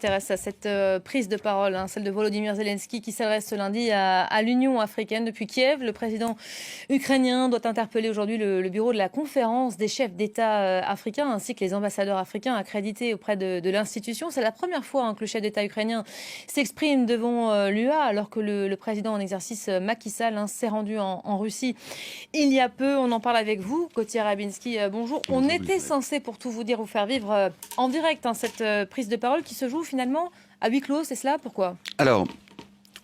s'intéresse à cette prise de parole, celle de Volodymyr Zelensky qui s'adresse ce lundi à l'Union africaine depuis Kiev. Le président ukrainien doit interpeller aujourd'hui le bureau de la conférence des chefs d'État africains ainsi que les ambassadeurs africains accrédités auprès de l'institution. C'est la première fois que le chef d'État ukrainien s'exprime devant l'UA alors que le président en exercice Macky Sall s'est rendu en Russie il y a peu. On en parle avec vous, Gauthier Rabinski. Bonjour. On était censé, pour tout vous dire, vous faire vivre en direct cette prise de parole qui se joue finalement à huis clos, c'est cela? Pourquoi? Alors,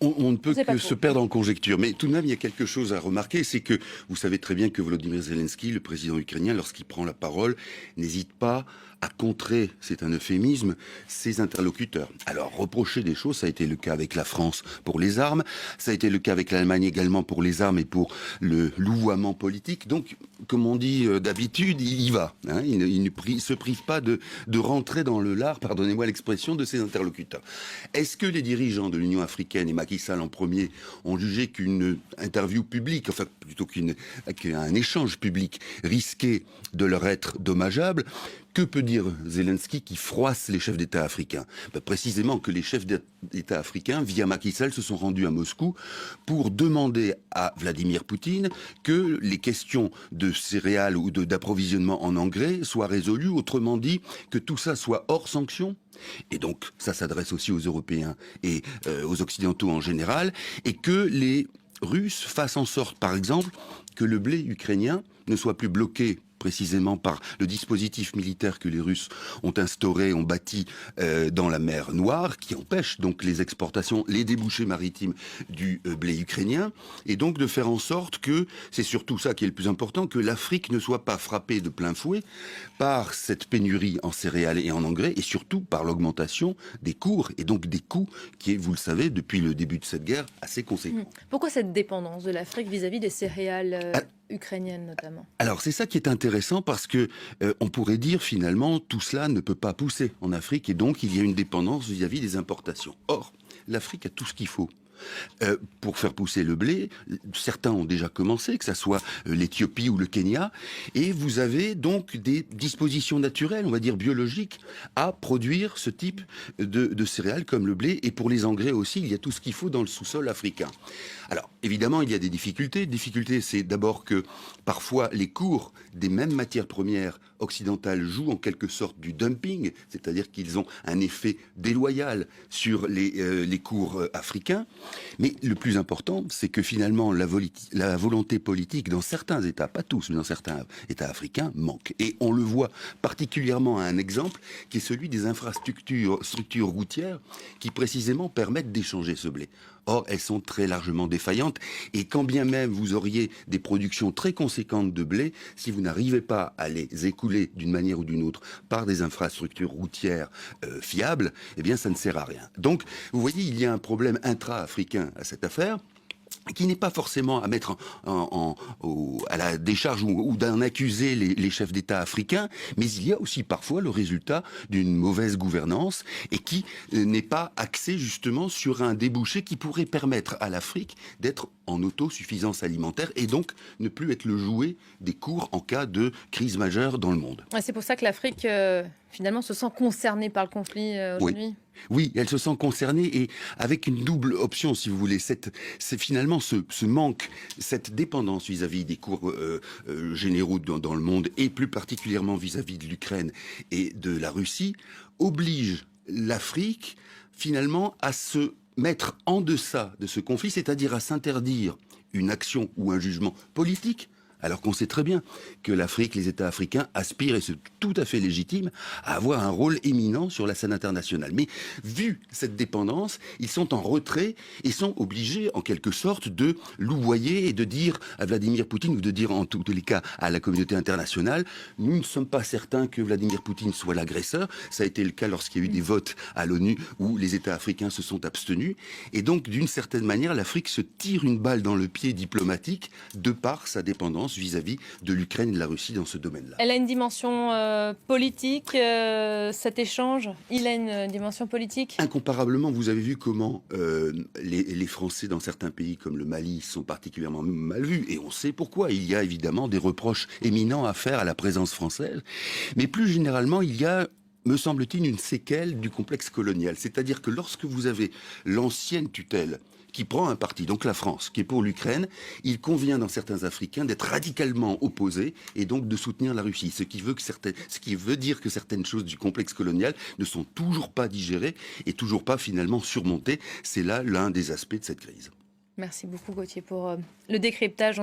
on ne peut que se perdre en conjecture. Mais tout de même, il y a quelque chose à remarquer, c'est que vous savez très bien que Volodymyr Zelensky, le président ukrainien, lorsqu'il prend la parole, n'hésite pas à contrer, c'est un euphémisme, ses interlocuteurs. Alors, reprocher des choses, ça a été le cas avec la France pour les armes, ça a été le cas avec l'Allemagne également pour les armes et pour le louvoiement politique. Donc, comme on dit d'habitude, il y va. Il ne se prive pas de rentrer dans le lard, pardonnez-moi l'expression, de ses interlocuteurs. Est-ce que les dirigeants de l'Union africaine, et Macky Sall en premier, ont jugé qu'une interview publique, enfin plutôt qu'un échange public risquait de leur être dommageable? Que peut dire Zelensky qui froisse les chefs d'État africains? Précisément que les chefs d'État africains, via Macky Sall, se sont rendus à Moscou pour demander à Vladimir Poutine que les questions de céréales ou d'approvisionnement en engrais soient résolues, autrement dit, que tout ça soit hors sanction. Et donc, ça s'adresse aussi aux Européens et aux Occidentaux en général, et que les Russes fassent en sorte, par exemple, que le blé ukrainien ne soit plus bloqué précisément par le dispositif militaire que les Russes ont instauré, ont bâti dans la mer Noire, qui empêche donc les exportations, les débouchés maritimes du blé ukrainien, et donc de faire en sorte que, c'est surtout ça qui est le plus important, que l'Afrique ne soit pas frappée de plein fouet par cette pénurie en céréales et en engrais, et surtout par l'augmentation des cours, et donc des coûts, qui est, vous le savez, depuis le début de cette guerre, assez conséquent. Pourquoi cette dépendance de l'Afrique vis-à-vis des céréales ukrainienne notamment? Alors c'est ça qui est intéressant parce que on pourrait dire finalement tout cela ne peut pas pousser en Afrique et donc il y a une dépendance vis-à-vis des importations. Or, l'Afrique a tout ce qu'il faut. Pour faire pousser le blé, certains ont déjà commencé, que ça soit l'Éthiopie ou le Kenya, et vous avez donc des dispositions naturelles, on va dire biologiques, à produire ce type de céréales comme le blé, et pour les engrais aussi, il y a tout ce qu'il faut dans le sous-sol africain. Alors, évidemment, il y a des difficultés. Difficulté, c'est d'abord que parfois les cours des mêmes matières premières occidentales jouent en quelque sorte du dumping, c'est-à-dire qu'ils ont un effet déloyal sur les cours africains. Mais le plus important, c'est que finalement, la volonté politique dans certains États, pas tous, mais dans certains États africains, manque. Et on le voit particulièrement à un exemple qui est celui des structures routières qui précisément permettent d'échanger ce blé. Or, elles sont très largement défaillantes et quand bien même vous auriez des productions très conséquentes de blé, si vous n'arrivez pas à les écouler d'une manière ou d'une autre par des infrastructures routières fiables, eh bien ça ne sert à rien. Donc, vous voyez, il y a un problème intra-africain à cette affaire, qui n'est pas forcément à mettre à la décharge ou d'en accuser les chefs d'État africains, mais il y a aussi parfois le résultat d'une mauvaise gouvernance et qui n'est pas axé justement sur un débouché qui pourrait permettre à l'Afrique d'être en autosuffisance alimentaire et donc ne plus être le jouet des cours en cas de crise majeure dans le monde. C'est pour ça que l'Afrique finalement se sent concernée par le conflit aujourd'hui. Oui, elle se sent concernée et avec une double option, si vous voulez. C'est finalement ce manque, cette dépendance vis-à-vis des cours généraux dans le monde et plus particulièrement vis-à-vis de l'Ukraine et de la Russie, oblige l'Afrique finalement à se mettre en deçà de ce conflit, c'est-à-dire à s'interdire une action ou un jugement politique, alors qu'on sait très bien que l'Afrique, les États africains aspirent, et c'est tout à fait légitime, à avoir un rôle éminent sur la scène internationale. Mais vu cette dépendance, ils sont en retrait et sont obligés, en quelque sorte, de louvoyer et de dire à Vladimir Poutine, ou de dire en tous les cas à la communauté internationale, nous ne sommes pas certains que Vladimir Poutine soit l'agresseur. Ça a été le cas lorsqu'il y a eu des votes à l'ONU où les États africains se sont abstenus. Et donc, d'une certaine manière, l'Afrique se tire une balle dans le pied diplomatique de par sa dépendance vis-à-vis de l'Ukraine et de la Russie dans ce domaine-là. Elle a une dimension politique, cet échange, il a une dimension politique? Incomparablement, vous avez vu comment les Français dans certains pays comme le Mali sont particulièrement mal vus, et on sait pourquoi. Il y a évidemment des reproches éminents à faire à la présence française, mais plus généralement, il y a me semble-t-il, une séquelle du complexe colonial. C'est-à-dire que lorsque vous avez l'ancienne tutelle qui prend un parti, donc la France, qui est pour l'Ukraine, il convient dans certains Africains d'être radicalement opposés et donc de soutenir la Russie. Ce qui veut dire que certaines choses du complexe colonial ne sont toujours pas digérées et toujours pas finalement surmontées. C'est là l'un des aspects de cette crise. Merci beaucoup Gauthier pour le décryptage.